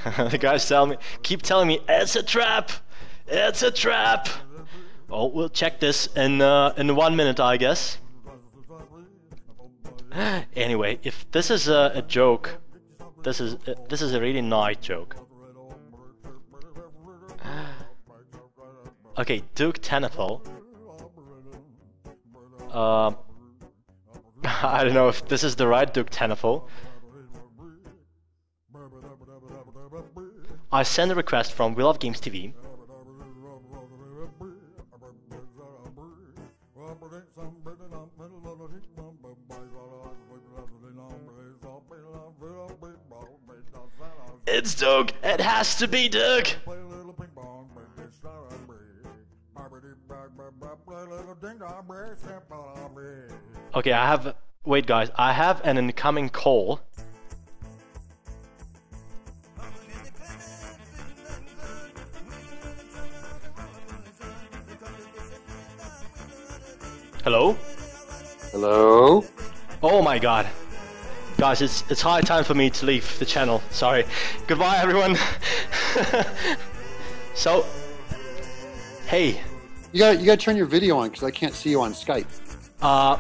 The guys keep telling me it's a trap, it's a trap. Oh, we'll check this in 1 minute, I guess. Anyway, if this is a joke, this is a really nice joke. Okay, Duke Tennapel. I don't know if this is the right Duke Tennapel. I send a request from WELOVEGAMES TV. It's Doug! It has to be Doug! Okay, wait guys, I have an incoming call. Hello? Hello? Oh my god. Guys, it's high time for me to leave the channel. Sorry. Goodbye everyone. So, hey. You gotta turn your video on because I can't see you on Skype.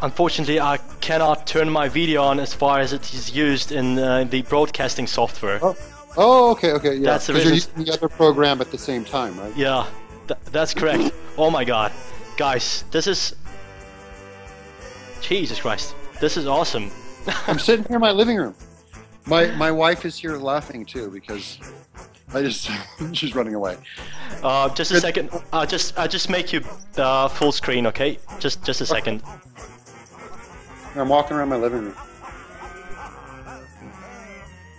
Unfortunately, I cannot turn my video on as far as it is used in the broadcasting software. Oh, okay, yeah. That's the reason. You're reason. using the other program at the same time, right? Yeah, that's correct. Oh my god. Guys, this is... Jesus Christ. This is awesome. I'm sitting here in my living room. My wife is here laughing too because she's running away. Just a second. I'll just make you full screen, okay? Just a second. I'm walking around my living room.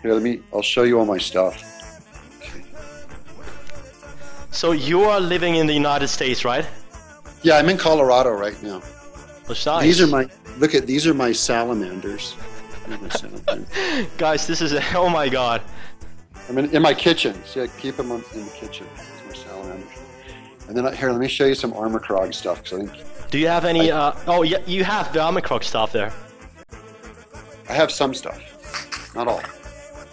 Here, I'll show you all my stuff. So you are living in the United States, right? Yeah, I'm in Colorado right now. That's nice. These are my salamanders. Guys, this is oh my god. I'm in my kitchen. See, I keep them in the kitchen. These are my salamanders. And then here, let me show you some Armikrog stuff. Cause I think. Do you have any? Oh, yeah, you have the Armikrog stuff there. I have some stuff, not all.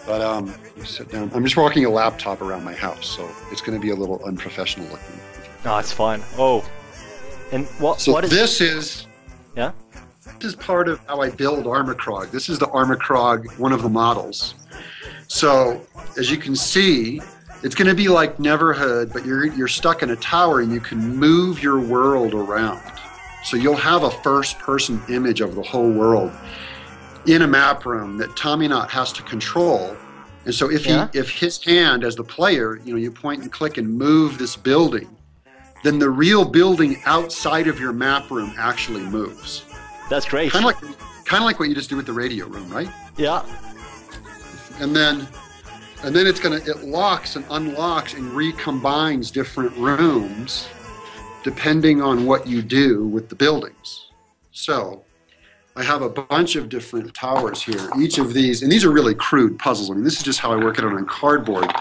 But let me sit down. I'm just walking a laptop around my house, so it's going to be a little unprofessional looking. No, it's fine. Oh, and what? So what is this is? Yeah. This is part of how I build Armikrog. This is the Armikrog, one of the models. So as you can see, it's going to be like Neverhood, but you're stuck in a tower and you can move your world around. So you'll have a first-person image of the whole world in a map room that Tommyknot has to control. And so if his hand as the player, you point and click and move this building, then the real building outside of your map room actually moves. That's great. Kind of like what you just do with the radio room, right? Yeah. And then it locks and unlocks and recombines different rooms depending on what you do with the buildings. So I have a bunch of different towers here. Each of these, and these are really crude puzzles. I mean, this is just how I work it on cardboard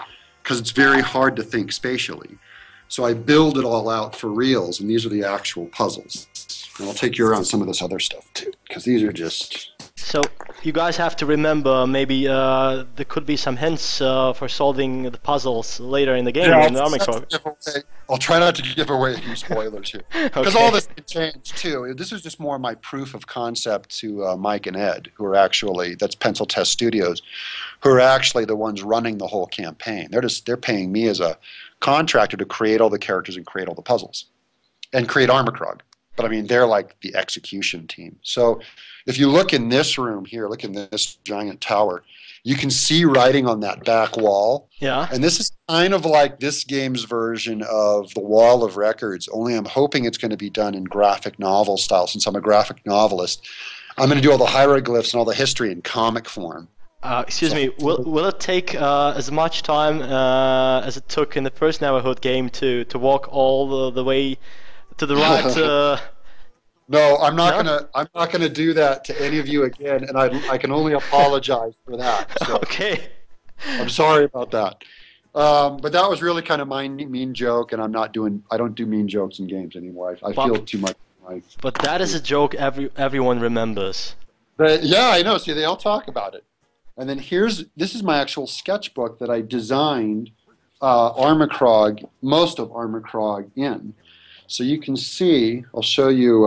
because it's very hard to think spatially. So I build it all out for reals, and these are the actual puzzles. And I'll take you around some of this other stuff too, because these are just... So you guys have to remember, maybe there could be some hints for solving the puzzles later in the game. Yeah, in the I'll try not to give away any spoilers here, because all this can change too. This is just more my proof of concept to Mike and Ed, who are actually, that's Pencil Test Studios, who are actually the ones running the whole campaign. They're paying me as a contractor to create all the characters and create all the puzzles and create Armikrog. But I mean, they're like the execution team. So if you look in this room here, look in this giant tower, you can see writing on that back wall. Yeah. And this is kind of like this game's version of the Wall of Records, only I'm hoping it's going to be done in graphic novel style. Since I'm a graphic novelist, I'm going to do all the hieroglyphs and all the history in comic form. Excuse me, will it take as much time as it took in the first Neverhood game to walk all the way to the right? No, I'm not gonna do that to any of you again, and I can only apologize for that. So okay. I'm sorry about that. But that was really kind of my mean joke, and I don't do mean jokes in games anymore. I feel too much like. But that is a joke everyone remembers. But yeah, I know. See, they all talk about it. And then this is my actual sketchbook that I designed Armikrog, most of Armikrog in. So you can see, I'll show you,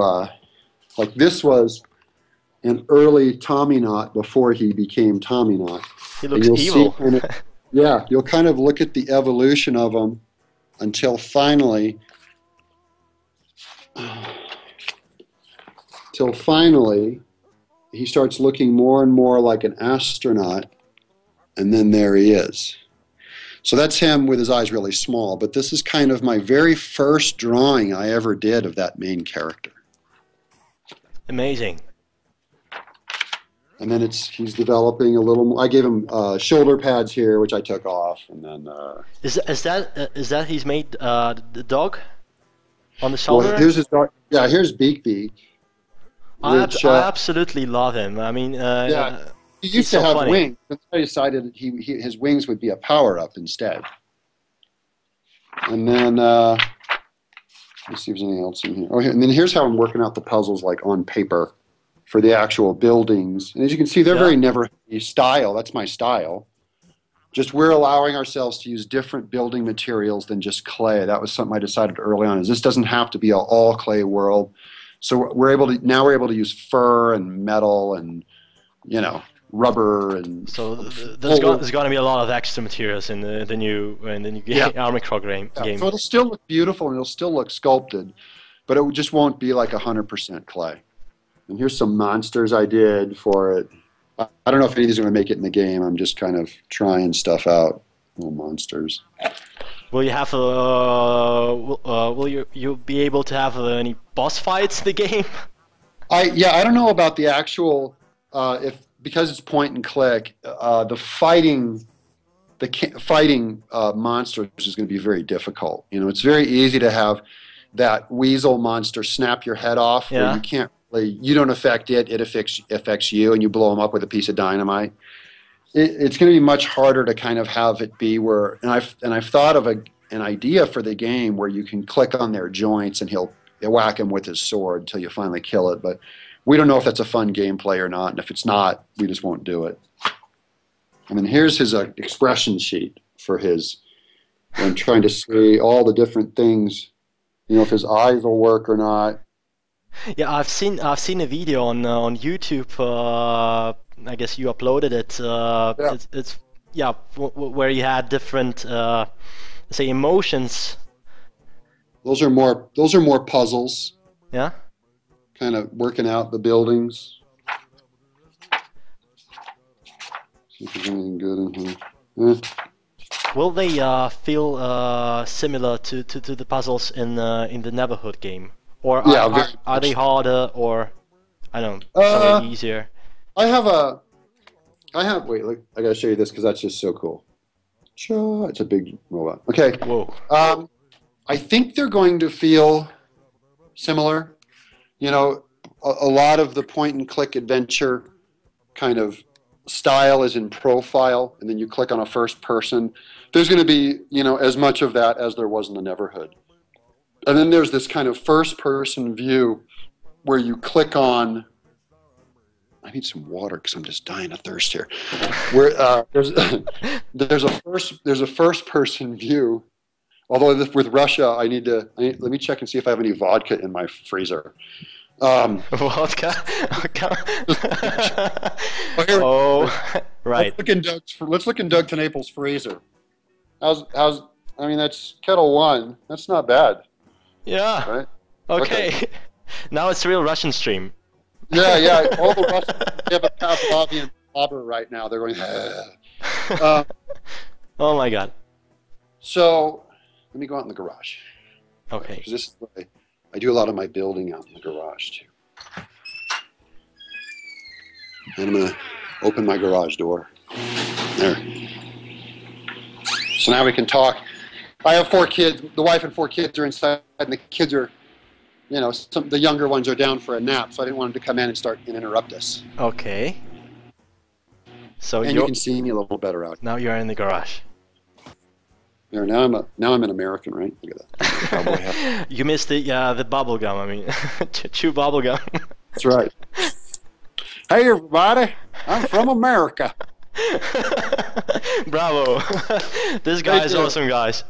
like this was an early Tommyknot before he became Tommyknot. He looks evil. Yeah, you'll kind of look at the evolution of him until finally he starts looking more and more like an astronaut, and then there he is. So that's him with his eyes really small, but this is kind of my very first drawing I ever did of that main character. Amazing. And then he's developing a little more. I gave him shoulder pads here, which I took off, and then... Is that he's made the dog on the shoulder? Well, here's his dog. Yeah, here's Beak. I absolutely love him. I mean, yeah, he used to have wings, and I decided his wings would be a power-up instead. And then, let's see if there's anything else in here. Oh, and then here's how I'm working out the puzzles, like on paper, for the actual buildings. And as you can see, they're very Neverhood style. That's my style. Just we're allowing ourselves to use different building materials than just clay. That was something I decided early on. Is this doesn't have to be an all clay world. So we're able to use fur and metal and rubber and. So there's going to be a lot of extra materials in the new Armikrog game. So it'll still look beautiful and it'll still look sculpted, but it just won't be like 100% clay. And here's some monsters I did for it. I don't know if any of these are going to make it in the game. I'm just kind of trying stuff out. Little monsters. Will you have will you be able to have any boss fights in the game? I don't know about the actual because it's point and click. The fighting monsters is going to be very difficult. It's very easy to have that weasel monster snap your head off. Yeah. Where you can't really, you don't affect it. It affects you, and you blow them up with a piece of dynamite. It's going to be much harder to kind of have it be where, and I've thought of an idea for the game where you can click on their joints and he'll whack him with his sword until you finally kill it. But we don't know if that's a fun gameplay or not, and if it's not, we just won't do it. And then here's his expression sheet for his. I'm trying to see all the different things, if his eyes will work or not. Yeah, I've seen a video on YouTube. I guess you uploaded it. It's where you had different say emotions. Those are more puzzles. Yeah. Kind of working out the buildings. See if there's anything good in here. Will they feel similar to the puzzles in the Neverhood game, or are they harder, or I don't know, something easier? Wait, look, I gotta show you this because that's just so cool. It's a big robot. Okay. Whoa. I think they're going to feel similar. A lot of the point and click adventure kind of style is in profile, and then you click on a first person. There's going to be, as much of that as there was in the Neverhood. And then there's this kind of first person view where you click on. I need some water because I'm just dying of thirst here. Where there's a first person view. Although with Russia, let me check and see if I have any vodka in my freezer. Vodka? Right. Let's look in Doug Tennapel's freezer. That's Kettle 1. That's not bad. Yeah. Right? Okay. Now it's a real Russian stream. Yeah. All the Russians have a Pavlovian blubber right now. They're going. Oh my God. So, let me go out in the garage. Okay. Because this is where I do a lot of my building out in the garage too. And I'm gonna open my garage door. There. So now we can talk. I have 4 kids. The wife and 4 kids are inside, and the kids are, the younger ones are down for a nap. So I didn't want them to come in and interrupt us. Okay. So you can see me a little better out. Now you're in the garage. There. Now I'm an American, right? Look at that. Cowboy hat. You missed the bubble gum. I mean, chew bubble gum. That's right. Hey everybody, I'm from America. Bravo. This guy Thank is you. awesome, guys.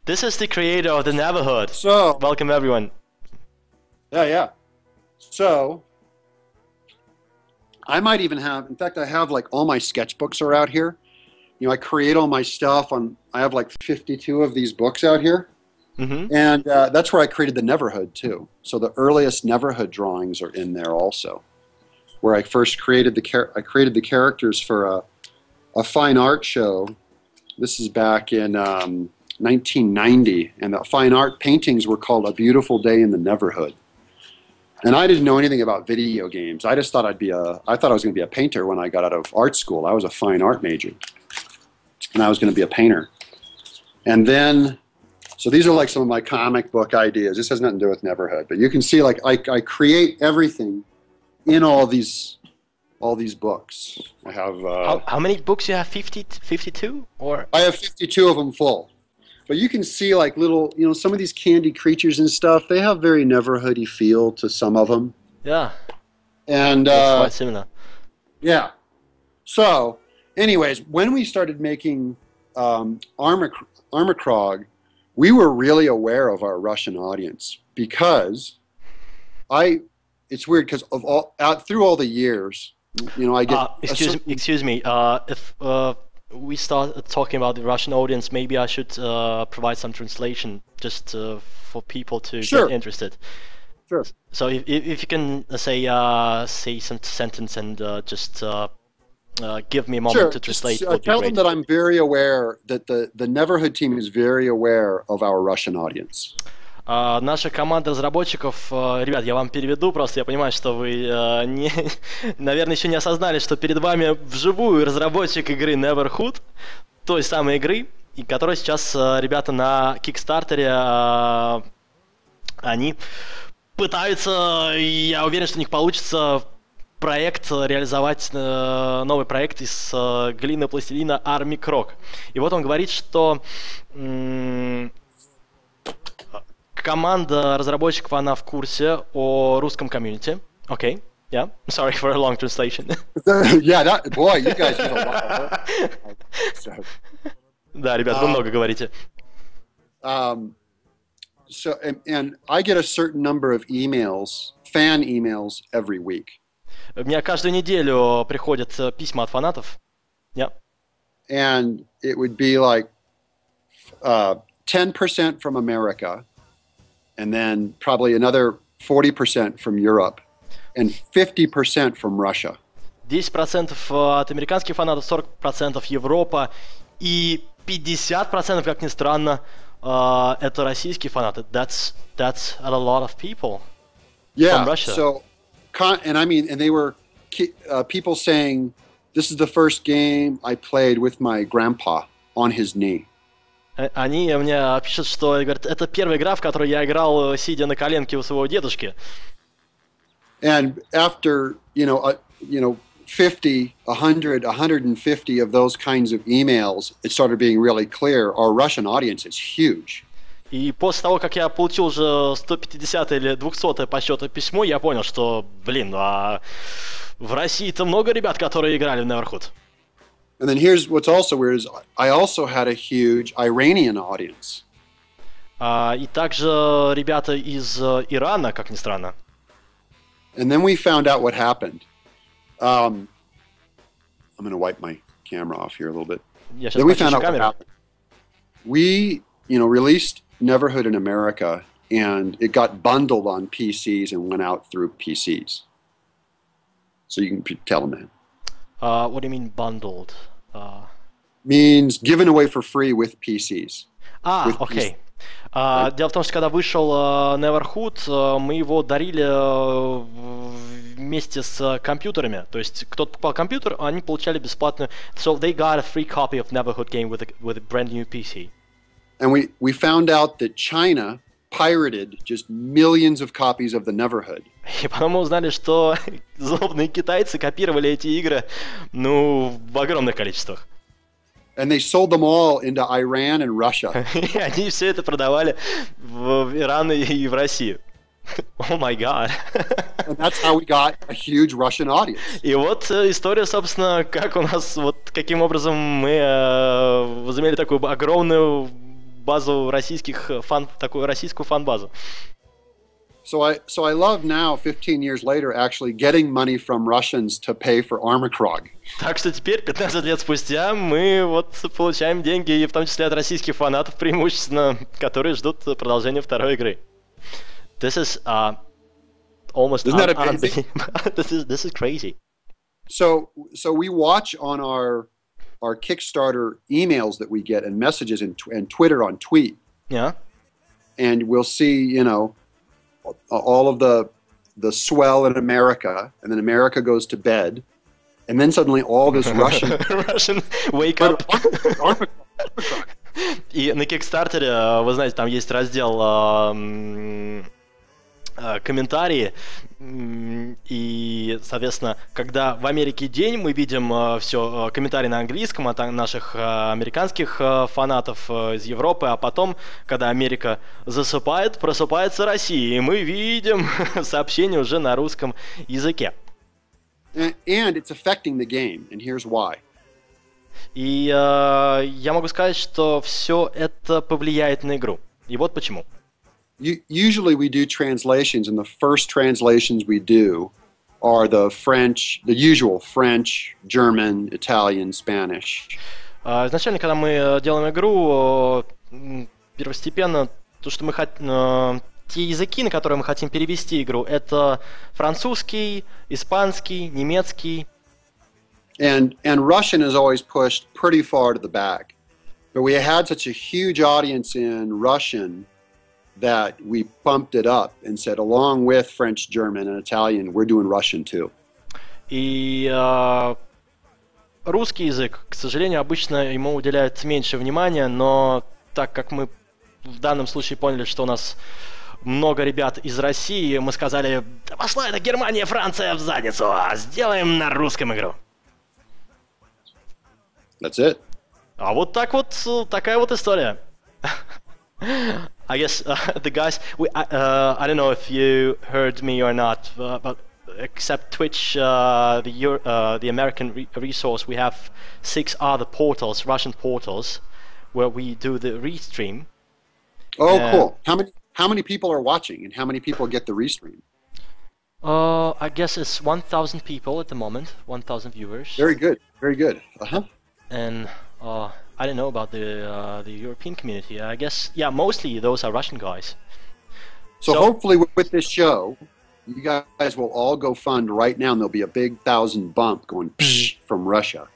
This is the creator of the Neverhood. So, Welcome, everyone. yeah. So, I might even have, in fact, I have like all my sketchbooks are out here. You know, I create all my stuff on, I have like 52 of these books out here. Mm-hmm. And that's where I created the Neverhood too. So the earliest Neverhood drawings are in there also, where I first created I created the characters for a fine art show. This is back in 1990, and the fine art paintings were called A Beautiful Day in the Neverhood. And I didn't know anything about video games. I just thought I thought I was going to be a painter when I got out of art school. I was a fine art major, and I was going to be a painter. And then, so these are like some of my comic book ideas. This has nothing to do with Neverhood, but you can see like I create everything in all these books. I have how many books you have? 52 or? I have 52 of them full. But you can see like little, you know, some of these candy creatures and stuff, they have very Neverhoody feel to some of them. Yeah. And it's quite similar. Yeah. So, anyways, when we started making Armikrog, we were really aware of our Russian audience because it's weird because through all the years, you know, I get excuse me. If we start talking about the Russian audience, maybe I should provide some translation just for people to get interested. Sure. So if you can say some sentence and just give me a moment to translate. Tell them that I'm very aware that the Neverhood team is very aware of our Russian audience. Наша команда разработчиков, ребят, я вам переведу, просто я понимаю, что вы, наверное, еще не осознали, что перед вами вживую разработчик игры Neverhood, той самой игры, и которая сейчас ребята на Kickstarter, они пытаются, я уверен, что у них получится проект, реализовать новый проект из глины пластилина Armikrog. И вот он говорит, что команда разработчиков, она в курсе о русском комьюнити. Okay, yeah. Sorry for a long translation. Yeah, boy, you guys did a lot of work. Да, ребят, вы много говорите. So, and I get a certain number of emails, fan emails, every week. Мне каждую неделю приходят письма от фанатов. Yeah. And it would be like 10% from America, and then probably another 40% from Europe, and 50% from Russia. 10% от американских фанатов, 40% Европа, и 50%, как ни странно, это российские фанаты. That's a lot of people from Russia. So, and I mean, and they were people saying, "This is the first game I played with my grandpa on his knee." Они мне пишут, что говорят, это первая игра, в которой я играл, сидя на коленке у своего дедушки. And after 50, 100, 150 of those kinds of emails, it started being really clear our Russian audience is huge. И после того, как я получил уже 150 или 200 по счету письмо, я понял, что, в России-то много ребят, которые играли в Neverhood. And then here's what's also weird is I also had a huge Iranian audience. И также ребята из Ирана, как ни странно. And then we found out what happened. I'm going to wipe my camera off here a little bit. Then we found out what happened. We, released Neverhood in America, and it got bundled on PCs and went out through PCs. So you can tell them that. What do you mean bundled? Means given away for free with PCs. Окей. Дело в том, что когда вышел Neverhood, мы его дарили вместе с компьютерами. То есть кто-то покупал компьютер, они получали бесплатную. So they got a free copy of Neverhood game with a brand new PC. And we found out that China pirated just millions of copies of the Neverhood. И потом мы узнали, что злобные китайцы копировали эти игры, в огромных количествах. And they sold them all into Iran and Russia. И они все это продавали в Иран и в Россию. Oh my God. And that's how we got a huge Russian audience. И вот история, собственно, как у нас, вот каким образом мы возымели такую огромную базу российских такую российскую фан-базу. So I love now, 15 years later, actually getting money from Russians to pay for Armikrog. Так что теперь, 15 лет спустя, мы вот получаем деньги, и в том числе от российских фанатов преимущественно, которые ждут продолжения второй игры. This is almost Isn't that amazing? This is crazy. So we watch on our Kickstarter emails that we get and messages and Twitter on tweet. Yeah. And we'll see, you know, all of the swell in America, and then America goes to bed, and then suddenly all this Russian wake up. И на Kickstarter, вы знаете, там есть раздел комментарии, и, соответственно, когда в Америке день, мы видим все комментарии на английском от наших американских фанатов из Европы, а потом, когда Америка засыпает, просыпается Россия, и мы видим сообщения уже на русском языке. And it's affecting the game, and here's why. И я могу сказать, что все это повлияет на игру. И вот почему. Usually we do translations, and the first translations we do are the usual French, German, Italian, Spanish. Изначально, когда мы делаем игру, первостепенно то, что мы те языки, на которые мы хотим перевести игру, это французский, испанский, немецкий. And Russian is always pushed pretty far to the back. But we had such a huge audience in Russian that we bumped it up and said, along with French, German, and Italian, we're doing Russian too. И русский язык, к сожалению, обычно ему уделяют меньше внимания, но так как мы в данном случае поняли, что у нас много ребят из России, мы сказали, да пошла это Германия, Франция в задницу, сделаем на русском игру. That's it. А вот так вот, такая вот история. I guess the guys, I don't know if you heard me or not, but except Twitch, the American resource, we have 6 other portals, Russian portals, where we do the restream. Oh, cool. How many people are watching, and how many people get the restream? I guess it's 1,000 people at the moment, 1,000 viewers. Very good, very good. Uh-huh. And I don't know about the European community. I guess, yeah, mostly those are Russian guys. So hopefully with this show, you guys will all go fund right now, and there'll be a big 1,000 bump going from Russia.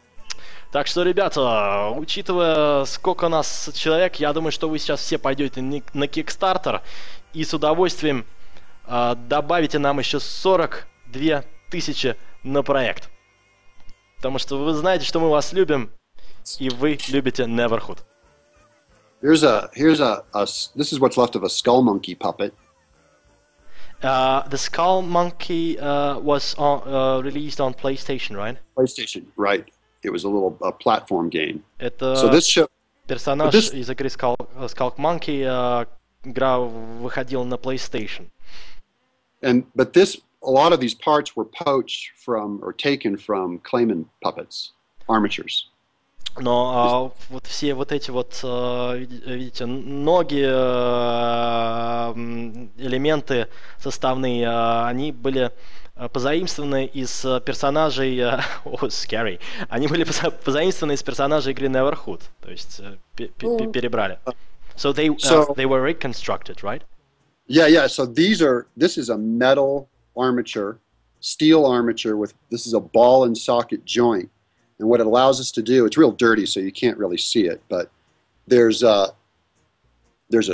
Так что, ребята, учитывая, сколько нас человек, я думаю, что вы сейчас все пойдете на Kickstarter и с удовольствием добавите нам еще 42 тысячи на проект. Потому что вы знаете, что мы вас любим, и вы любите Neverhood. This is what's left of a skull monkey puppet. The Skull Monkey was released on PlayStation, right? PlayStation, right. It was a platform game. Это so this show, персонаж из игры Skull Monkey, игра выходила на PlayStation. But a lot of these parts were poached from or taken from Clayman puppets, armatures. Но вот все вот эти вот, видите, ноги, элементы составные, они были позаимствованы из персонажей, scary, они были позаимствованы из персонажей игры Neverhood, то есть перебрали. So they were reconstructed, right? Yeah. So this is a metal armature, steel armature this is a ball and socket joint. And what it allows us to do, it's real dirty, so you can't really see it, but there's a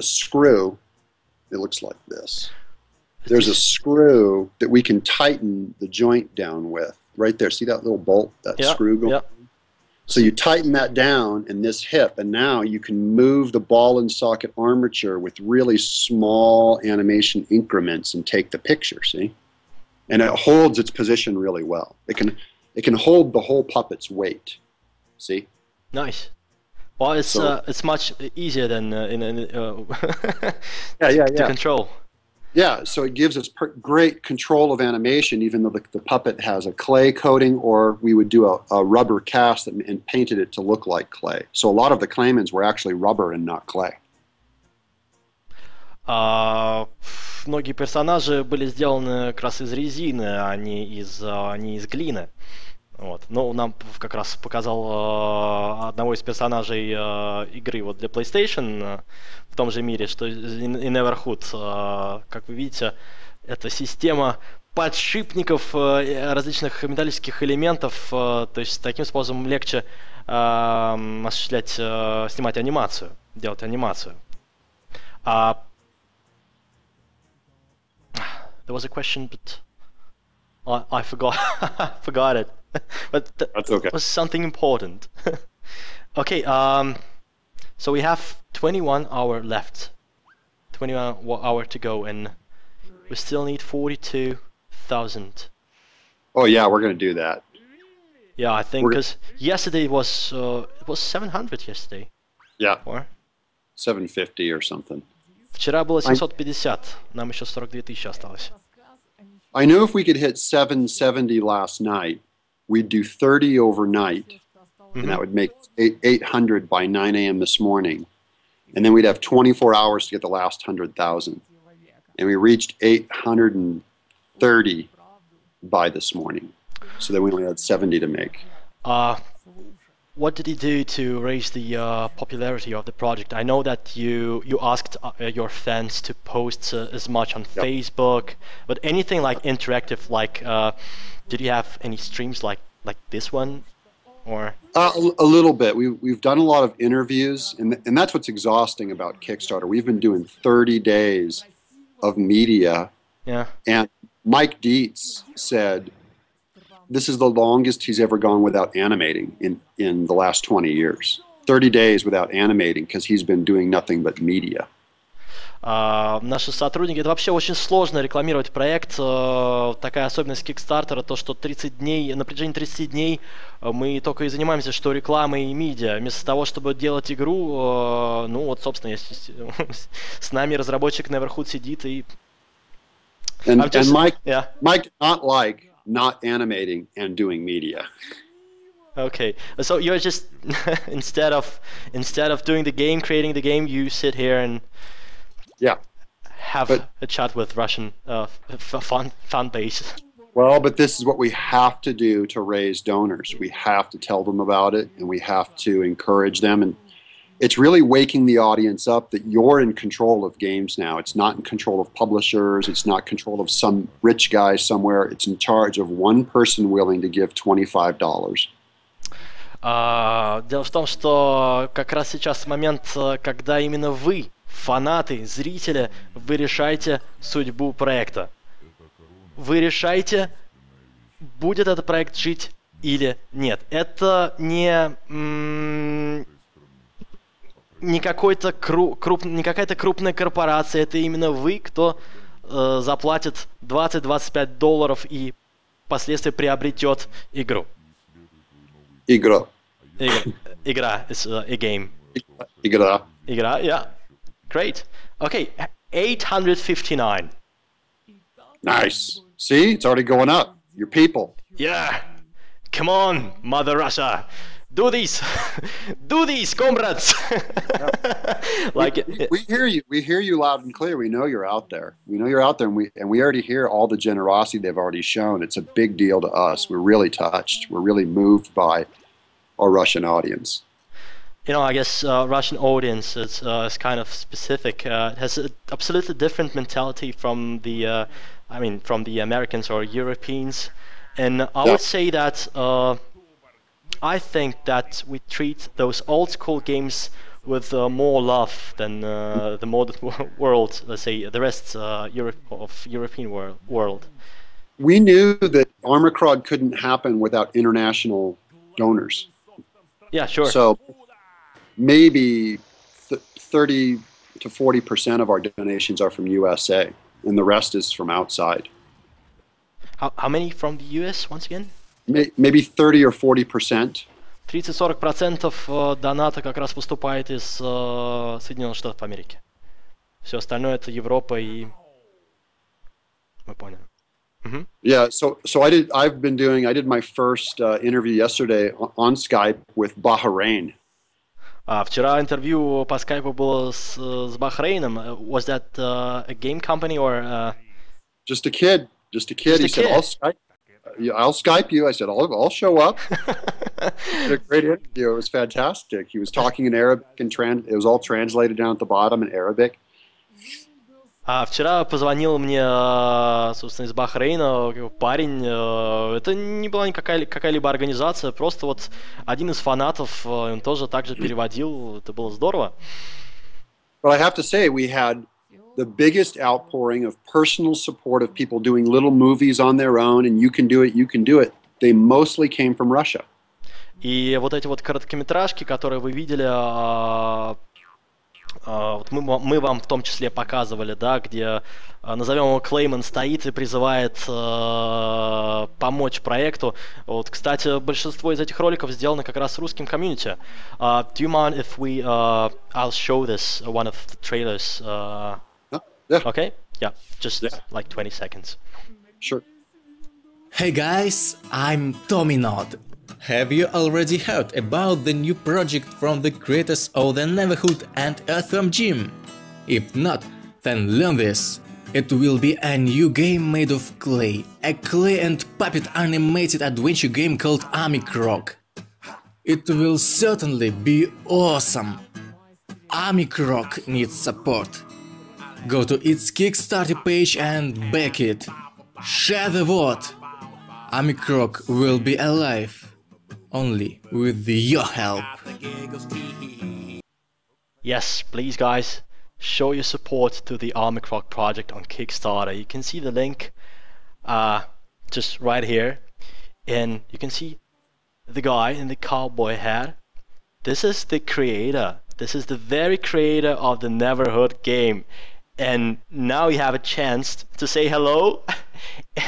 screw. It looks like this. There's a screw that we can tighten the joint down with. Right there, see that little bolt, that screw going? Yeah. So you tighten that down in this hip, and now you can move the ball and socket armature with really small animation increments and take the picture, see? And it holds its position really well. It can hold the whole puppet's weight. See? Nice. Well, it's much easier than to control. Yeah, so it gives us great control of animation, even though the puppet has a clay coating, or we would do a rubber cast and painted it to look like clay. So a lot of the claymans were actually rubber and not clay. Многие персонажи были сделаны как раз из резины, а не из глины. Вот. Но нам как раз показал одного из персонажей игры вот для PlayStation в том же мире, что и Neverhood. Как вы видите, это система подшипников различных металлических элементов, то есть таким способом легче осуществлять, снимать анимацию, делать анимацию. There was a question, but I forgot. Forgot it. But that's okay. Was something important. Okay. So we have 21 hours left. 21 hours to go, and we still need 42,000. Oh yeah, we're gonna do that. Yeah, I think because yesterday it was 700 yesterday. Yeah. Or 750 or something. Вчера было 750. Нам еще 42 тысячи осталось. I knew if we could hit 770 last night, we'd do 30 overnight, and that would make 800 by 9 a.m. this morning. And then we'd have 24 hours to get the last 100,000. And we reached 830 by this morning. So then we only had 70 to make. What did he do to raise the popularity of the project? I know that you asked your fans to post as much on Facebook, but anything like interactive, like did you have any streams like this one, or? A little bit. We've done a lot of interviews, and that's what's exhausting about Kickstarter. We've been doing 30 days of media, and Mike Dietz said this is the longest he's ever gone without animating in the last 20 years. 30 days without animating because he's been doing nothing but media. Наши сотрудники, это вообще очень сложно рекламировать проект. Такая особенность Kickstarter, то что 30 дней, на протяжении 30 дней мы только и занимаемся, что рекламой и медиа. Вместо того, чтобы делать игру, ну вот, собственно, с нами разработчик Neverhood сидит и... And Mike did not like not animating and doing media. Okay, so you're just instead of doing the game, creating the game, you sit here and have a chat with Russian fan base. Well, but this is what we have to do to raise donors. We have to tell them about it, and we have to encourage them. And it's really waking the audience up that you're in control of games now. It's not in control of publishers. It's not control of some rich guy somewhere. It's in charge of one person willing to give $25. Дело в том, что как раз сейчас момент, когда именно вы, фанаты, зрители, вы решаете судьбу проекта. Вы решаете, будет этот проект жить или нет. Это не какая-то крупная корпорация, это именно вы, кто заплатит $20-25 и впоследствии приобретет игру. Игра. Игра is a game. Игра. Игра, yeah. Great. Okay, 859. Nice. See, it's already going up. Your people. Yeah. Come on, Mother Russia. Do this, do this, comrades. We hear you. We hear you loud and clear. We know you're out there. We know you're out there, and we already hear all the generosity they've already shown. It's a big deal to us. We're really touched. We're really moved by our Russian audience. You know, I guess Russian audience is kind of specific. It has an absolutely different mentality from the, from the Americans or Europeans, and I would say that. I think that we treat those old school games with more love than the modern world, let's say the rest of European world. We knew that Armikrog couldn't happen without international donors. Yeah, sure. So maybe 30 to 40% of our donations are from USA, and the rest is from outside. How many from the US, once again? Maybe 30 or 40%. 30-40% доната как раз поступает из Соединенных Штатов Америки. Все остальное это Европа и Мы поняли. Yeah, so I did my first interview yesterday on Skype with Bahrain. Вчера интервью по скайпу было с Бахрейном. Was that a game company or Just a kid. Just a kid. just He a said, kid? I'll Skype you. I said, I'll show up. Did a great interview. It was fantastic. He was talking in Arabic and it was all translated down at the bottom in Arabic. Вчера позвонил мне, собственно, из Бахрейна парень. Это не была никакая какая-либо организация, просто вот один из фанатов, он тоже также переводил. Это было здорово. But I have to say, we had the biggest outpouring of personal support of people doing little movies on their own, and you can do it, you can do it. They mostly came from Russia. И вот эти вот короткометражки, которые вы видели, вот мы вам в том числе показывали, да, где, назовем его, Клейман стоит и призывает помочь проекту. Вот, кстати, большинство из этих роликов сделано как раз русским комьюнити. Do you mind if I'll show this, one of the trailers? Yeah. Okay? Yeah, just like 20 seconds. Sure. Hey guys, I'm Tommy Nod. Have you already heard about the new project from the creators of the Neverhood and Earthworm Gym? If not, then learn this. It will be a new game made of clay, a clay and puppet animated adventure game called Armikrog. It will certainly be awesome. Armikrog needs support. Go to its Kickstarter page and back it. Share the word. Armikrog will be alive. Only with your help. Yes, please guys, show your support to the Armikrog project on Kickstarter. You can see the link just right here, and you can see the guy in the cowboy hat. This is the creator. This is the very creator of the Neverhood game, and now you have a chance to say hello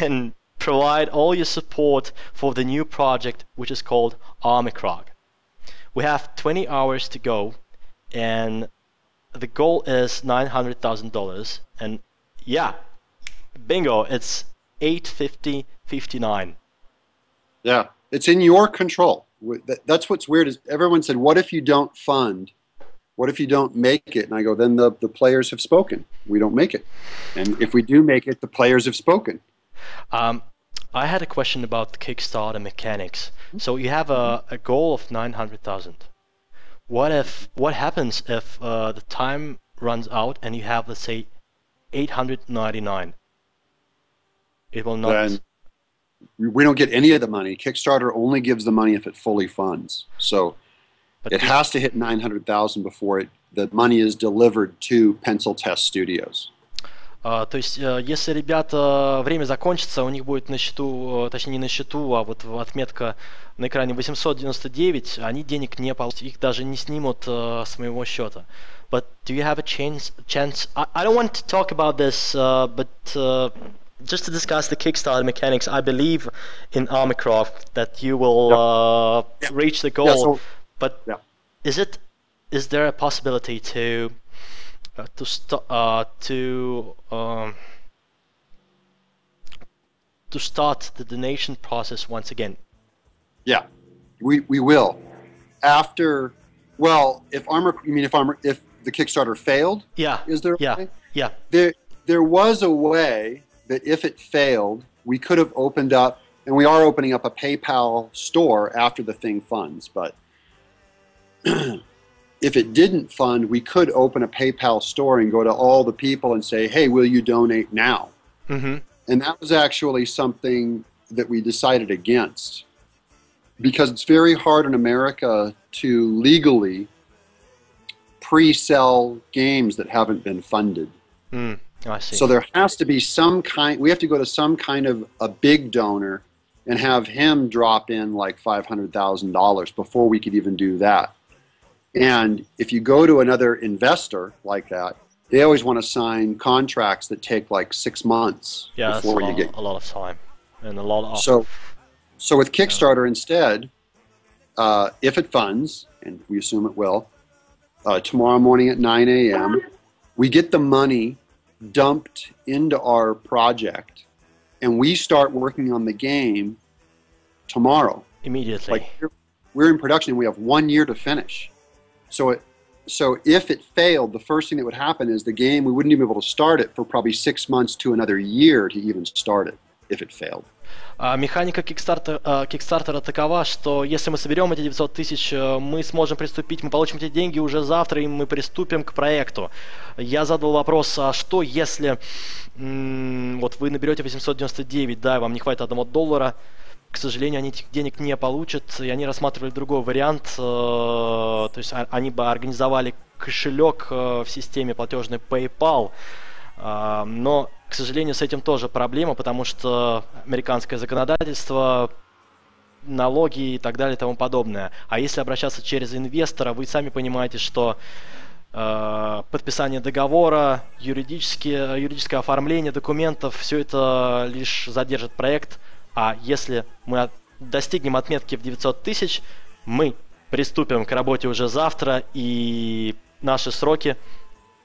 and provide all your support for the new project, which is called Armikrog. We have 20 hours to go, and the goal is $900,000. And yeah, bingo, it's 850.59. Yeah, it's in your control. That's what's weird is everyone said, what if you don't fund? What if you don't make it? And I go, then the players have spoken. We don't make it. And if we do make it, the players have spoken. I had a question about the Kickstarter mechanics. So you have a goal of 900,000. What happens if the time runs out and you have, let's say, 899? It will not. Then we don't get any of the money. Kickstarter only gives the money if it fully funds. So it has to hit 900,000 before the money is delivered to Pencil Test Studios. То есть, если ребята время закончится, у них будет на счету, точнее не на счету, а вот отметка на экране 899, они денег не получат, их даже не снимут с моего счета. But do you have a chance? I don't want to talk about this, but just to discuss the Kickstarter mechanics, I believe in Armikrog that you will reach the goal. But is there a possibility to start the donation process once again? Yeah, we will. After, well, if the Kickstarter failed, is there a way? Yeah. There was a way that if it failed, we could have opened up, and we are opening up a PayPal store after the thing funds, but if it didn't fund, we could open a PayPal store and go to all the people and say, hey, will you donate now? Mm-hmm. And that was actually something that we decided against, because it's very hard in America to legally pre-sell games that haven't been funded. I see. So there has to be we have to go to some kind of a big donor and have him drop in like $500,000 before we could even do that. And if you go to another investor like that, they always want to sign contracts that take like 6 months before you get a lot of time and a lot of. So with Kickstarter instead, if it funds, and we assume it will, tomorrow morning at 9 a.m., we get the money dumped into our project, and we start working on the game tomorrow. Immediately. Like we're in production, we have 1 year to finish. So if it failed, the first thing that would happen is the game, we wouldn't even be able to start it for probably 6 months to another year to even start it if it failed. Механика Kickstarter такова, что если мы соберем эти 900 тысяч, мы сможем приступить, мы получим эти деньги уже завтра, и мы приступим к проекту. Я задал вопрос, а что если вот вы наберете 899, да, вам не хватит $1, к сожалению, они этих денег не получат, и они рассматривали другой вариант, то есть они бы организовали кошелек в системе платежной PayPal, но, к сожалению, с этим тоже проблема, потому что американское законодательство, налоги и так далее и тому подобное. А если обращаться через инвестора, вы сами понимаете, что подписание договора, юридическое оформление документов, все это лишь задержит проект. А если мы достигнем отметки в 900 тысяч, мы приступим к работе уже завтра, и наши сроки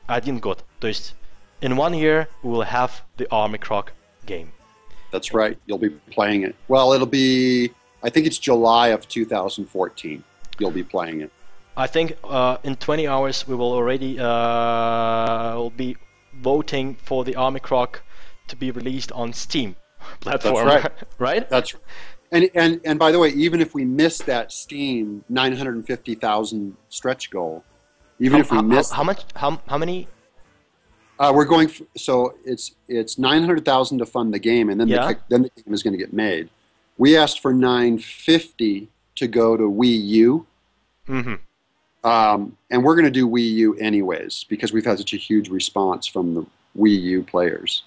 1 год. То есть in 1 year we will have the Armikrog game. That's right. You'll be playing it. Well, it'll be, I think it's July of 2014. You'll be playing it. I think in 20 hours we will already will be voting for the Armikrog to be released on Steam platform. That's right. Right? That's right. And by the way, even if we miss that Steam 950,000 stretch goal, even if we miss how many? We're going so it's 900,000 to fund the game, and then the game is going to get made. We asked for 950 to go to Wii U, and we're going to do Wii U anyways because we've had such a huge response from the Wii U players.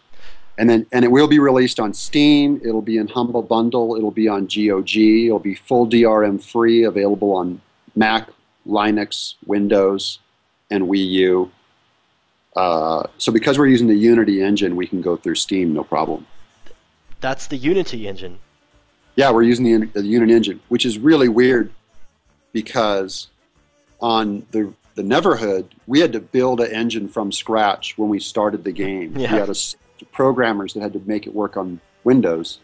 And it will be released on Steam. It'll be in Humble Bundle. It'll be on GOG. It'll be full DRM free, available on Mac, Linux, Windows, and Wii U. So because we're using the Unity engine, we can go through Steam, no problem. That's the Unity engine? Yeah, we're using the Unity engine, which is really weird because on the Neverhood, we had to build an engine from scratch when we started the game. Yeah. We had programmers that had to make it work on Windows.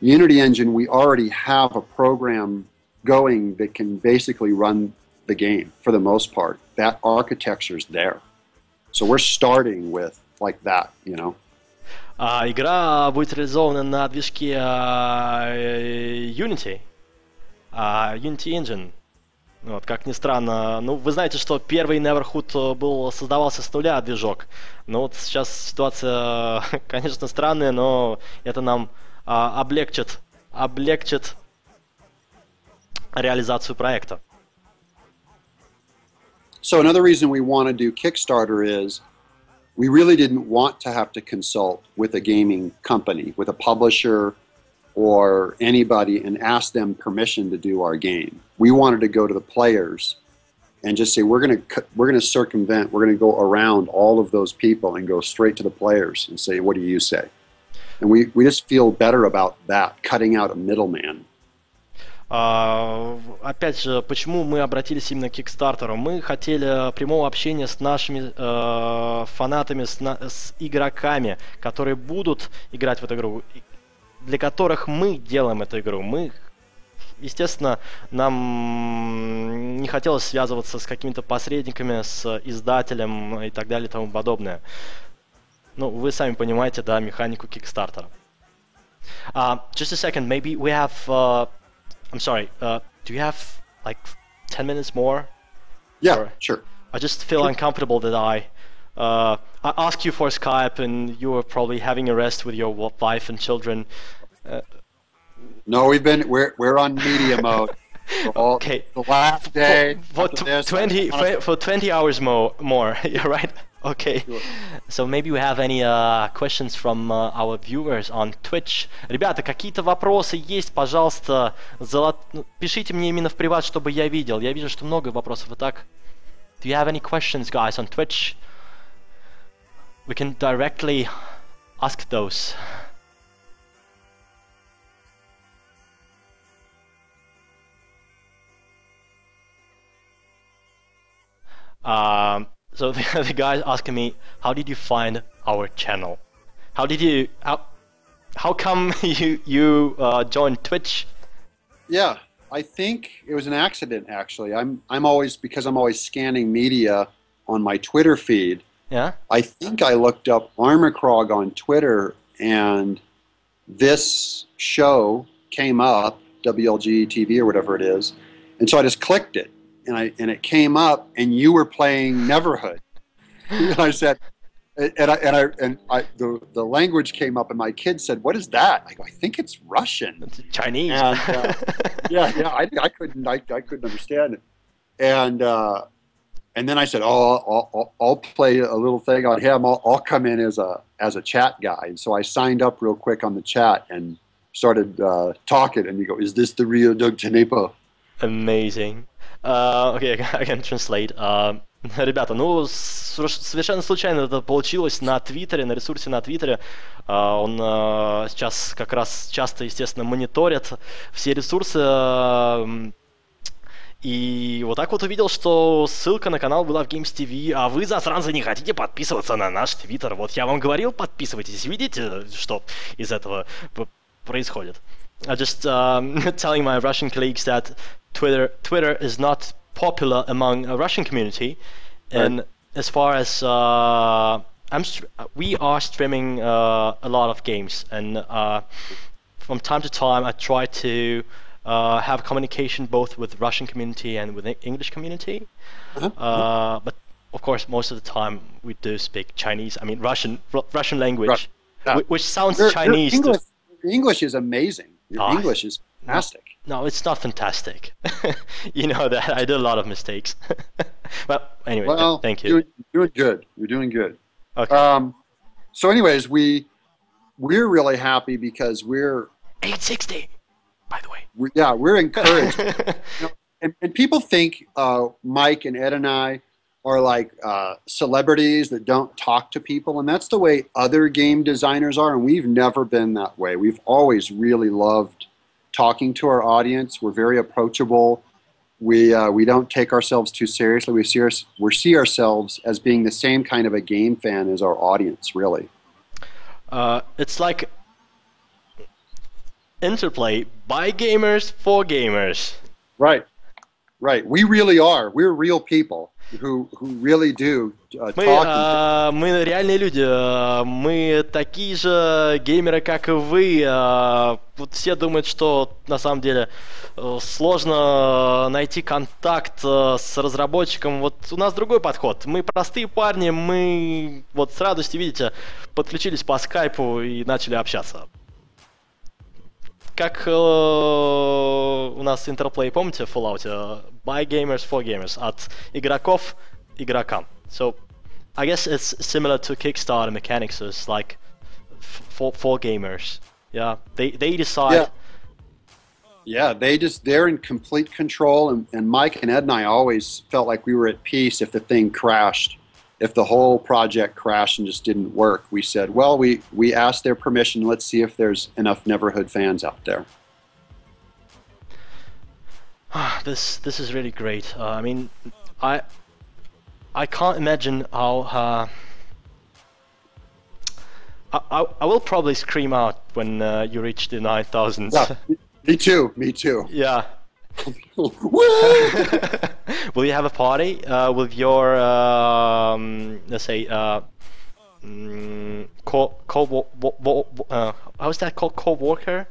The Unity engine, we already have a program going that can basically run the game for the most part. That architecture's there. So we're starting with like that, you know. Игра будет реализована на движке Unity, Unity Engine. Вот, как ни странно. Ну, вы знаете, что первый Neverhood создавался с нуля движок. Но вот сейчас ситуация, конечно, странная, но это нам облегчит реализацию проекта. So another reason we want to do Kickstarter is we really didn't want to have to consult with a gaming company, with a publisher or anybody and ask them permission to do our game. We wanted to go to the players and just say we're going to circumvent, we're going to go around all of those people and go straight to the players and say, what do you say? And we just feel better about that, cutting out a middleman. Опять же, почему мы обратились именно к Kickstarter? Мы хотели прямого общения с нашими фанатами, с игроками, которые будут играть в эту игру, для которых мы делаем эту игру. Мы, естественно, нам не хотелось связываться с какими-то посредниками, с издателем и так далее и тому подобное. Ну, вы сами понимаете, да, механику Kickstarter. Just a second, maybe we have... I'm sorry, do you have like 10 minutes more? Yeah, or, sure. I just feel uncomfortable that I asked you for Skype and you were probably having a rest with your wife and children. No, we're on media mode. Okay. The last day. For 20 hours more. You're right. Okay. Sure. So maybe we have any questions from our viewers on Twitch. Ребята, какие-то вопросы есть, пожалуйста, пишите мне именно в приват, чтобы я видел. Я вижу, что много вопросов. Итак, do you have any questions, guys, on Twitch? We can directly ask those. So the guy asking me, how did you find our channel. How did you how come you joined Twitch? Yeah, I think it was an accident actually. I'm always, because I'm always scanning media on my Twitter feed. Yeah. I think I looked up Armikrog on Twitter and this show came up, WLG TV or whatever it is, and so I just clicked it, and it came up, and you were playing Neverhood. And I said, the language came up, and my kid said, "What is that?" I go, "I think it's Russian." It's Chinese. And, I couldn't understand it, and then I said, "Oh, I'll play a little thing on him. I'll come in as a chat guy." And so I signed up real quick on the chat and started talking. And you go, "Is this the real Doug Tennapel?" Amazing. Okay, I can translate. Ребята, ну, совершенно случайно это получилось на Твиттере, на ресурсе на Твиттере. Он сейчас как раз часто, естественно, мониторит все ресурсы. И вот так вот увидел, что ссылка на канал WELOVEGAMES TV, а вы, засранцы, не хотите подписываться на наш Твиттер. Вот я вам говорил, подписывайтесь. Видите, что из этого происходит? I just telling my Russian colleagues that Twitter is not popular among a Russian community, and right. As far as we are streaming a lot of games, and from time to time I try to have communication both with Russian community and with the English community, but of course most of the time we do speak Chinese. I mean Russian language, which sounds Chinese. English is amazing. Your English is fantastic. No, it's not fantastic. You know that I do a lot of mistakes. But anyway, thank you. You're doing good. You're doing good. Okay. So, anyways, we're really happy because we're 860. By the way. We're encouraged. and people think Mike and Ed and I are like celebrities that don't talk to people, and that's the way other game designers are, and we've never been that way. We've always really loved talking to our audience. We're very approachable. We don't take ourselves too seriously. We see ourselves as being the same kind of a game fan as our audience, really. It's like interplay by gamers for gamers. Right. We really are. We're real people who really do talk. Мы реальные люди. Мы такие же геймеры, как и вы. Вот все думают, что на самом деле сложно найти контакт с разработчиком. Вот у нас другой подход. Мы простые парни, мы вот с радостью, видите, подключились по скайпу и начали общаться. Как у нас интерплей, помните, в Fallout? By gamers for gamers. От игроков игрокам. So, I guess it's similar to Kickstarter mechanics. So it's like for gamers. Yeah, they decide. Yeah, they're in complete control. And Mike and Ed and I always felt like we were at peace if the thing crashed. If the whole project crashed and just didn't work, we said, well, we asked their permission. Let's see if there's enough Neverhood fans out there. This is really great. I mean, I can't imagine how. I will probably scream out when you reach the 9,000. Yeah, me too. Yeah. Will you have a party with your let's say how's that called, co-worker?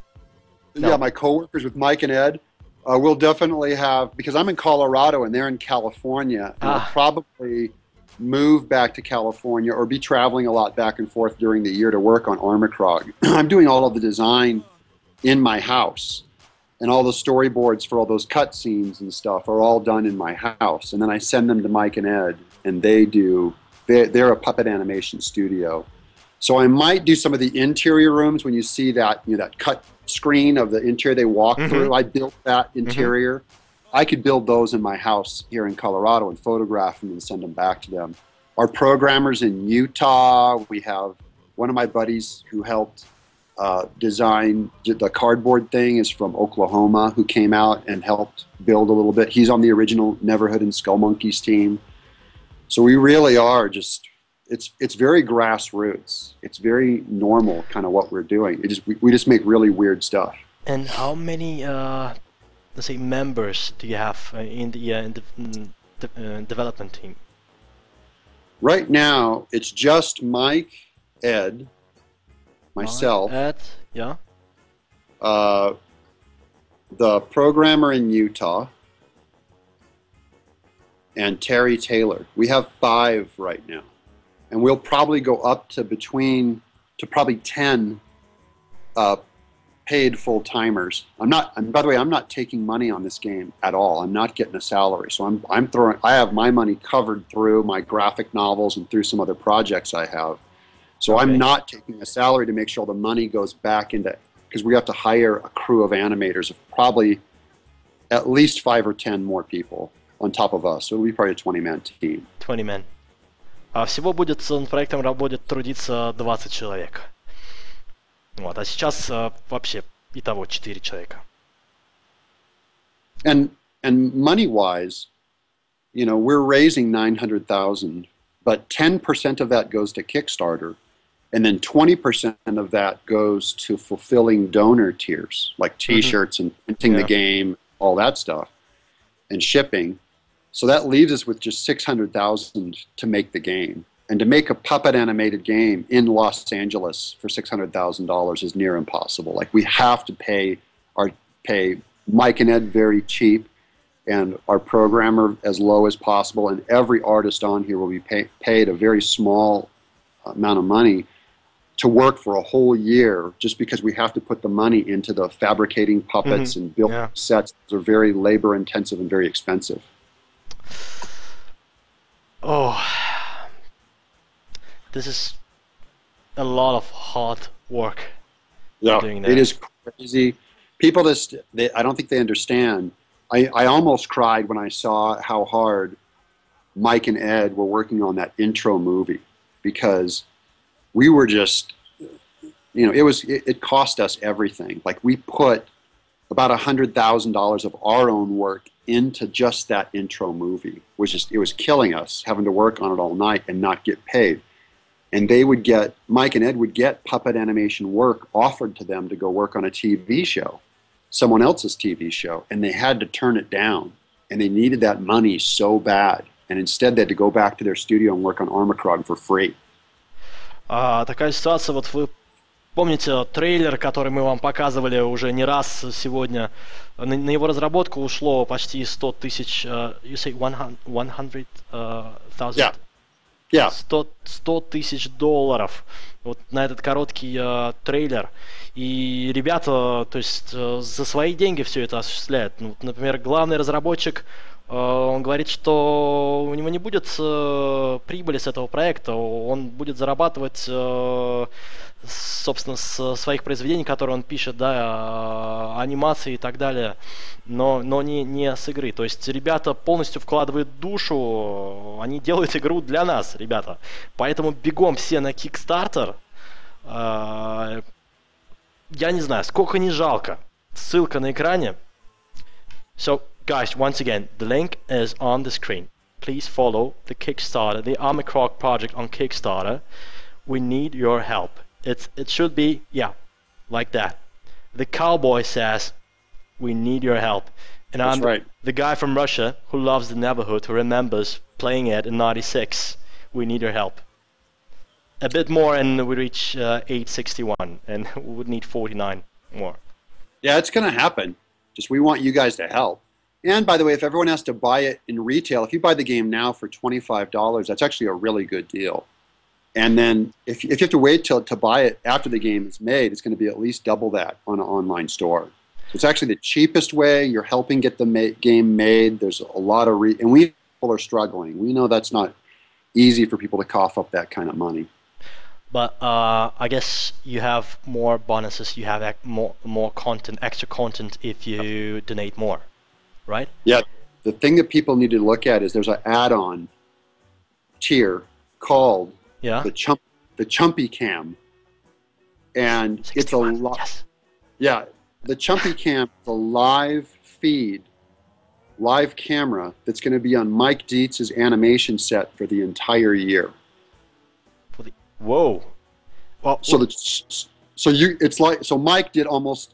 No. Yeah, my co-workers with Mike and Ed. We'll definitely have, because I'm in Colorado and they're in California, and I'll probably move back to California or be traveling a lot back and forth during the year to work on Armikrog. I'm doing all of the design in my house. And all the storyboards for all those cutscenes and stuff are all done in my house. And then I send them to Mike and Ed, and they're a puppet animation studio. So I might do some of the interior rooms when you see that, that cut screen of the interior they walk through. I built that interior. I could build those in my house here in Colorado and photograph them and send them back to them. Our programmers in Utah, we have one of my buddies who helped design the cardboard thing is from Oklahoma, who came out and helped build a little bit. He's on the original Neverhood and Skull Monkeys team. So we really are just it's very grassroots. It's very normal, kind of what we're doing. We just make really weird stuff. And how many let's say members do you have in the development team? Right now, it's just Mike, Ed, myself, Ed, yeah, the programmer in Utah, and Terry Taylor. We have 5 right now, and we'll probably go up to probably 10 paid full-timers. By the way, I'm not taking money on this game at all. I'm not getting a salary. So I have my money covered through my graphic novels and through some other projects I have. So I'm not taking a salary to make sure the money goes back into, because we have to hire a crew of animators of probably at least 5 or 10 more people on top of us. So it'll be probably a 20-man team. 20 men. Всего будет над проектом будет трудиться 20 человек. Вот, а сейчас вообще итого 4 человека. And money-wise, you know, we're raising $900,000, but 10% of that goes to Kickstarter, and then 20% of that goes to fulfilling donor tiers, like T-shirts and printing the game, all that stuff, and shipping. So that leaves us with just $600,000 to make the game. And to make a puppet animated game in Los Angeles for $600,000 is near impossible. Like, we have to pay Mike and Ed very cheap, and our programmer as low as possible, and every artist on here will be paid a very small amount of money to work for a whole year, just because we have to put the money into the fabricating puppets and building sets. Those are very labor intensive and very expensive. Oh, this is a lot of hard work. Yeah, it is crazy. People I don't think they understand. I almost cried when I saw how hard Mike and Ed were working on that intro movie, because we were just, you know, it cost us everything. Like, we put about $100,000 of our own work into just that intro movie, it was killing us, having to work on it all night and not get paid. And Mike and Ed would get puppet animation work offered to them to go work on a TV show, someone else's TV show, and they had to turn it down. And they needed that money so bad. And instead they had to go back to their studio and work on Armikrog for free. Такая ситуация, вот вы помните трейлер, который мы вам показывали уже не раз сегодня? На его разработку ушло почти 100 тысяч, you say 100,000? Yeah. Yeah. 100 тысяч долларов вот на этот короткий трейлер. И ребята, то есть за свои деньги все это осуществляют. Ну, например, главный разработчик, он говорит, что у него не будет прибыли с этого проекта, он будет зарабатывать, собственно, с своих произведений, которые он пишет, да, анимации и так далее, но не с игры. То есть ребята полностью вкладывают душу, они делают игру для нас, ребята. Поэтому бегом все на Kickstarter. Я не знаю, сколько не жалко. Ссылка на экране. So, guys, once again, the link is on the screen. Please follow the Kickstarter, the Armikrog project on Kickstarter. We need your help. It should be, yeah, like that. The cowboy says, we need your help. And That's I'm right. the guy from Russia who loves the Neverhood, who remembers playing it in '96. We need your help. A bit more and we reach 861, and we would need 49 more. Yeah, it's going to happen. Just we want you guys to help. And by the way, if everyone has to buy it in retail, if you buy the game now for $25, that's actually a really good deal. And then if you have to wait to buy it after the game is made, it's going to be at least double that on an online store. So it's actually the cheapest way. You're helping get the game made. There's a lot of and people are struggling. We know that's not easy for people to cough up that kind of money. But I guess you have more bonuses, you have more content, extra content if you donate more, right? Yeah, the thing that people need to look at is there's an add-on tier called the Chumpy Cam, and 61. It's a lot. Yes. Yeah, the Chumpy Cam is a live feed, live camera that's going to be on Mike Dietz's animation set for the entire year. Whoa. Well, so Mike did almost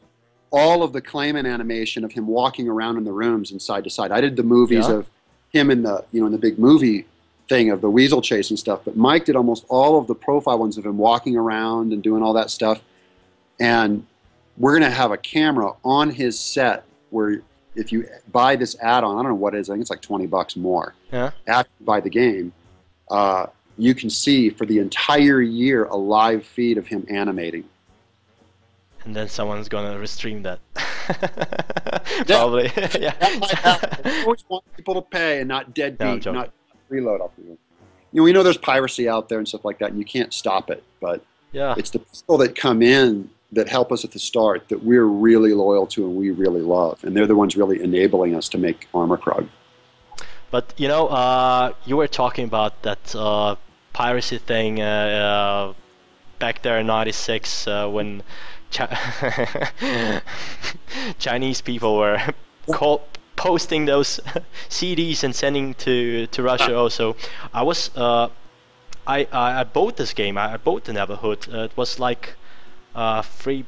all of the Clayman animation of him walking around in the rooms and side to side. I did the movies of him in the in the big movie thing of the weasel chase and stuff, but Mike did almost all of the profile ones of him walking around and doing all that stuff. And we're going to have a camera on his set where if you buy this add-on, I don't know what it is, I think it's like $20 more. Yeah. After you buy the game, you can see for the entire year a live feed of him animating. And then someone's gonna restream that. Probably. Yeah. That might happen. I always want people to pay and not deadbeat, No, not reload off of you. We know there's piracy out there and stuff like that, and you can't stop it. But it's the people that come in that help us at the start that we're really loyal to and we really love, and they're the ones really enabling us to make Armikrog. But you were talking about that piracy thing back there in '96 when Chinese people were posting those CDs and sending to Russia. Also, I was I bought this game. I bought the Neverhood. It was like $3.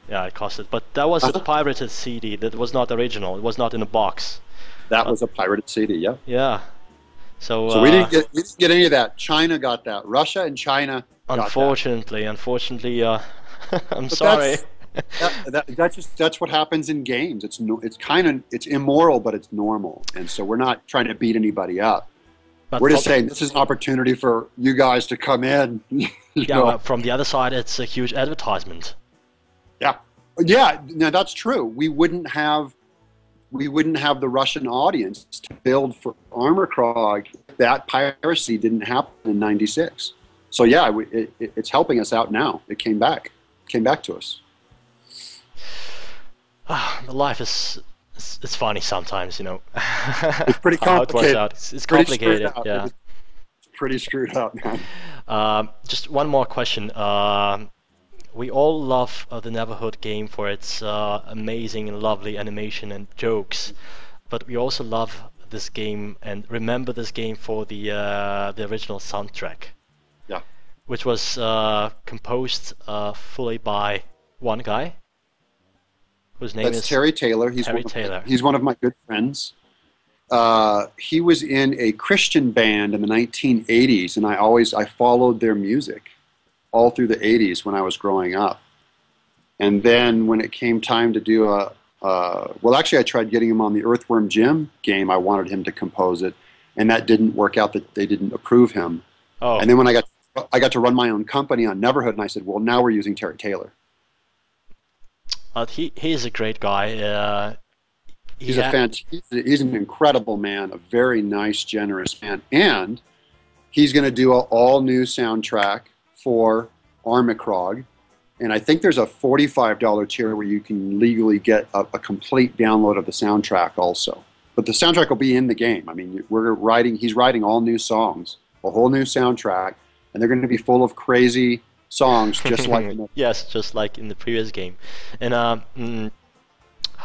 Yeah, it costed. But that was a pirated CD. That was not original. It was not in a box. That was a pirated CD. Yeah. Yeah. So we didn't get any of that. China got that. Russia and China. Unfortunately, I'm sorry. That's what happens in games. It's immoral, but it's normal, and so we're not trying to beat anybody up. But we're just saying this is an opportunity for you guys to come in. But from the other side, it's a huge advertisement. Yeah. No, that's true. We wouldn't have the Russian audience to build for Armikrog if that piracy didn't happen in '96. So yeah, it's helping us out now. It came back to us. The life it's funny sometimes, It's pretty complicated. How it works out. It's complicated. Yeah. It's pretty screwed up, man. Just one more question. We all love the Neverhood game for its amazing and lovely animation and jokes, but we also love this game and remember this game for the original soundtrack. Yeah. Which was composed fully by one guy, whose name is Terry Taylor. He's one of my good friends. He was in a Christian band in the 1980s, and I followed their music all through the 80s when I was growing up. And then when it came time to do I tried getting him on the Earthworm Jim game. I wanted him to compose it, and that didn't work out. That they didn't approve him. Oh. And then when I got to run my own company on Neverhood, and I said, well, now we're using Terry Taylor. He's a great guy. He's an incredible man, a very nice, generous man, and he's going to do an all-new soundtrack for Armikrog, and I think there's a $45 tier where you can legally get a complete download of the soundtrack also. But the soundtrack will be in the game. I mean, he's writing all new songs, a whole new soundtrack, and they're going to be full of crazy songs, just like just like in the previous game. And how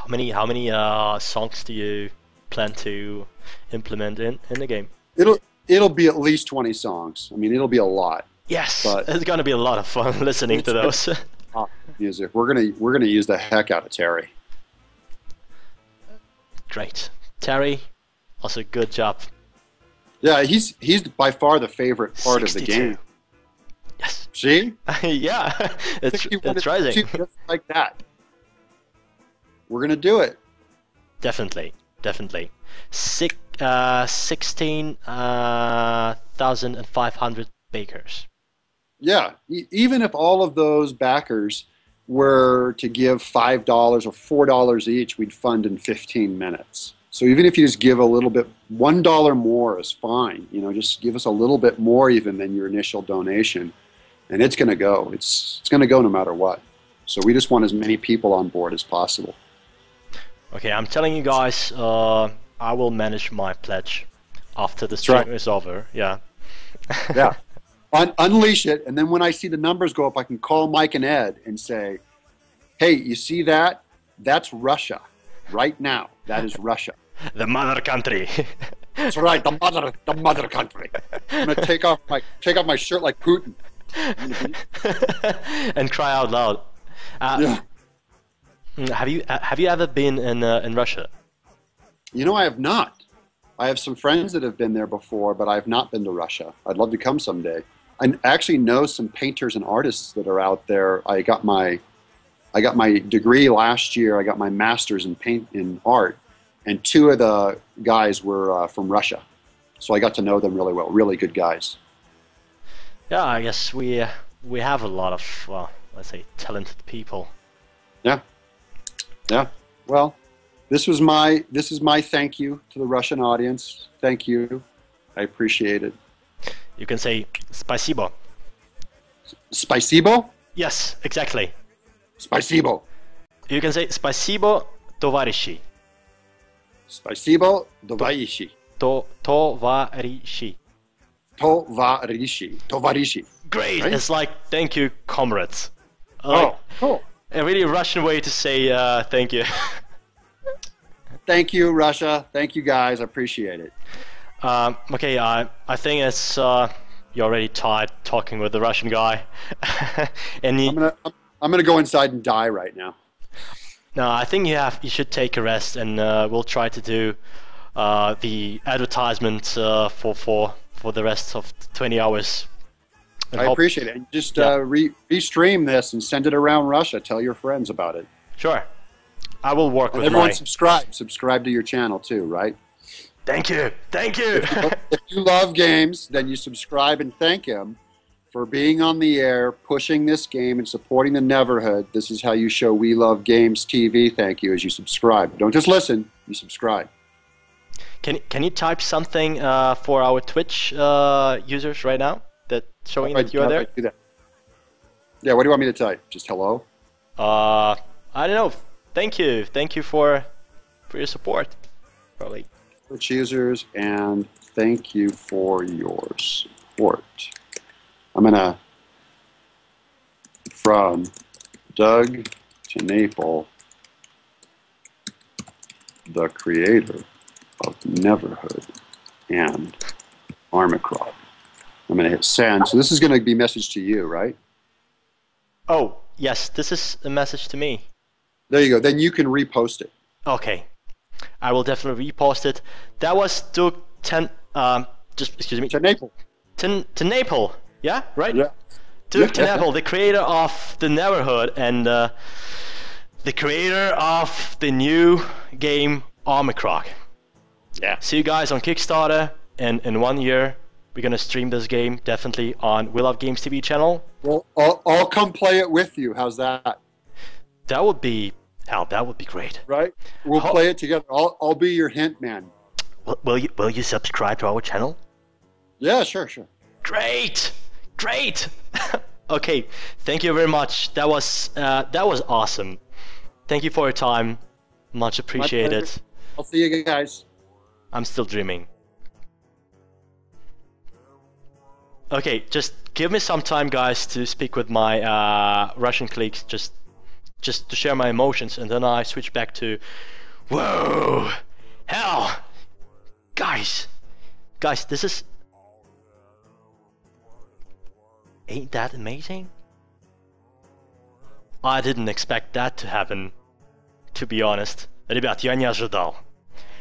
many songs do you plan to implement in the game? It'll be at least 20 songs. I mean, it'll be a lot. Yes, but it's gonna be a lot of fun listening to those. Music. We're gonna use the heck out of Terry. Great, Terry. Also, good job. Yeah, he's by far the favorite part 62. of the game. Yes. See? Yeah, it's rising. Just like that. We're gonna do it. Definitely. 16,500 bakers. Yeah, even if all of those backers were to give $5 or $4 each, we'd fund in 15 minutes. So even if you just give a little bit, $1 more is fine. Just give us a little bit more even than your initial donation, and it's going to go. It's going to go no matter what. So we just want as many people on board as possible. Okay, I'm telling you guys, I will manage my pledge after the stream is over. Yeah. Yeah. Unleash it, and then when I see the numbers go up, I can call Mike and Ed and say, hey, you see that? That's Russia right now. That is Russia. The mother country. That's right, the mother country. I'm gonna take off my shirt like Putin. And cry out loud. Yeah. Have you ever been in Russia? You know, I have not. I have some friends that have been there before, but I have not been to Russia. I'd love to come someday. I actually know some painters and artists that are out there. I got my degree last year. I got my master's in art, and two of the guys were from Russia, so I got to know them really well. Really good guys. Yeah, I guess we have a lot of let's say talented people. Yeah, yeah. Well, this is my thank you to the Russian audience. Thank you, I appreciate it. You can say "спасибо." Спасибо? Yes, exactly. Спасибо. You can say "спасибо, товарищи." Спасибо, товарищи. Товарищи. Товарищи. Great. Right? It's like thank you, comrades. Oh, cool. A really Russian way to say thank you. Thank you, Russia. Thank you, guys. I appreciate it. Okay, I think it's you're already tired talking with the Russian guy. And I'm gonna go inside and die right now. No, I think you should take a rest, and we'll try to do the advertisement for the rest of 20 hours. I appreciate it. And just restream this and send it around Russia. Tell your friends about it. Sure, I will work with everyone. Subscribe to your channel too, right? Thank you. If you love games, then you subscribe and thank him for being on the air, pushing this game, and supporting the Neverhood. This is how you show We Love Games TV. Thank you as you subscribe. Don't just listen, you subscribe. Can you type something for our Twitch users right now that showing that you are there? Do that? Yeah, what do you want me to type? Just hello? I don't know. Thank you for your support. Probably. Twitch users, and thank you for your support. I'm gonna, from Doug Tennapel, the creator of Neverhood and Armikrog. I'm gonna hit send. So this is gonna be message to you, right? Oh, yes, this is a message to me. There you go. Then you can repost it. Okay. I will definitely repost it. That was to excuse me. Tennapel. Tennapel. Yeah, right? Yeah. Tennapel, the creator of the Neverhood and the creator of the new game Armikrog. Yeah. See you guys on Kickstarter, and in 1 year we're gonna stream this game definitely on We Love Games TV channel. Well, I'll come play it with you. How's that? That would be great. Right? We'll play it together. I'll be your hint man. Will you subscribe to our channel? Yeah, sure. Great. Okay, thank you very much. That was awesome. Thank you for your time. Much appreciated. I'll see you guys. I'm still dreaming. Okay, just give me some time, guys, to speak with my Russian colleagues, just to share my emotions, and then I switch back to, whoa, hell, guys, this is, ain't that amazing? I didn't expect that to happen, to be honest. Ребят, я не ожидал.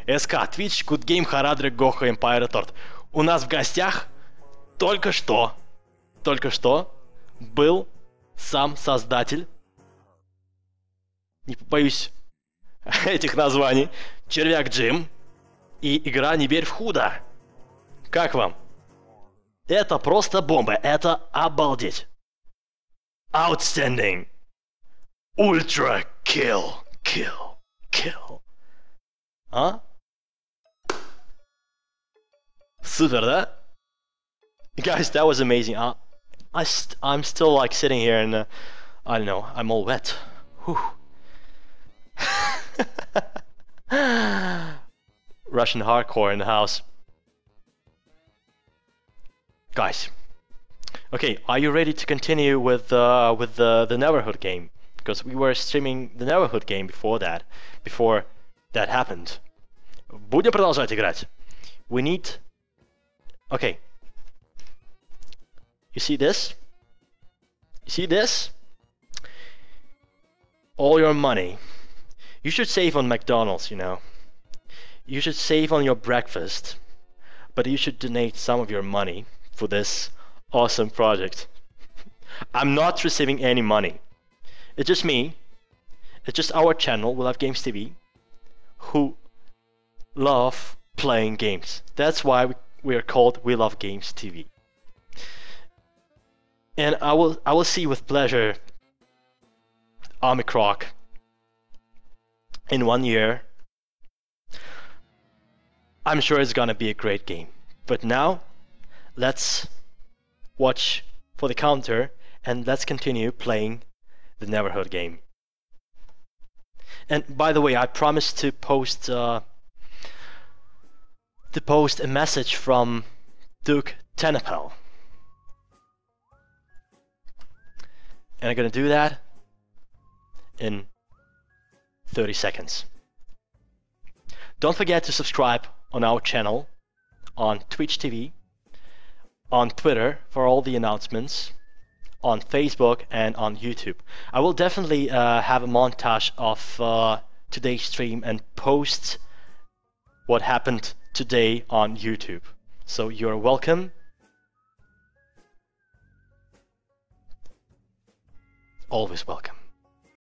СК, Twitch, Good Game, Харадрик, Гоха, Empire Tort. У нас в гостях только что был сам создатель, не побоюсь этих названий, Червяк Джим и игра «Не верь в худо». Как вам? Это просто бомба, это обалдеть. Outstanding. Ультра kill. А? Супер, да? Guys, that was amazing. I'm still like sitting here and I don't know, I'm all wet. Whew. Russian hardcore in the house. Guys, okay, are you ready to continue with the Neverhood game? Because we were streaming the Neverhood game before that happened, Будем продолжать играть. We need... Okay. You see this? You see this? All your money. You should save on McDonald's, you know. You should save on your breakfast. But you should donate some of your money for this awesome project. I'm not receiving any money. It's just me. It's just our channel, WELOVEGAMES TV, who love playing games. That's why we are called WELOVEGAMES TV. And I will see with pleasure Armikrog in 1 year. I'm sure it's gonna be a great game. But now, let's watch for the counter and let's continue playing the Neverhood game. And by the way, I promised to post a message from Duke Tennapel. And I'm gonna do that in 30 seconds. Don't forget to subscribe on our channel, on Twitch TV, on Twitter for all the announcements, on Facebook and on YouTube. I will definitely have a montage of today's stream and post what happened today on YouTube. So you're welcome. Always welcome.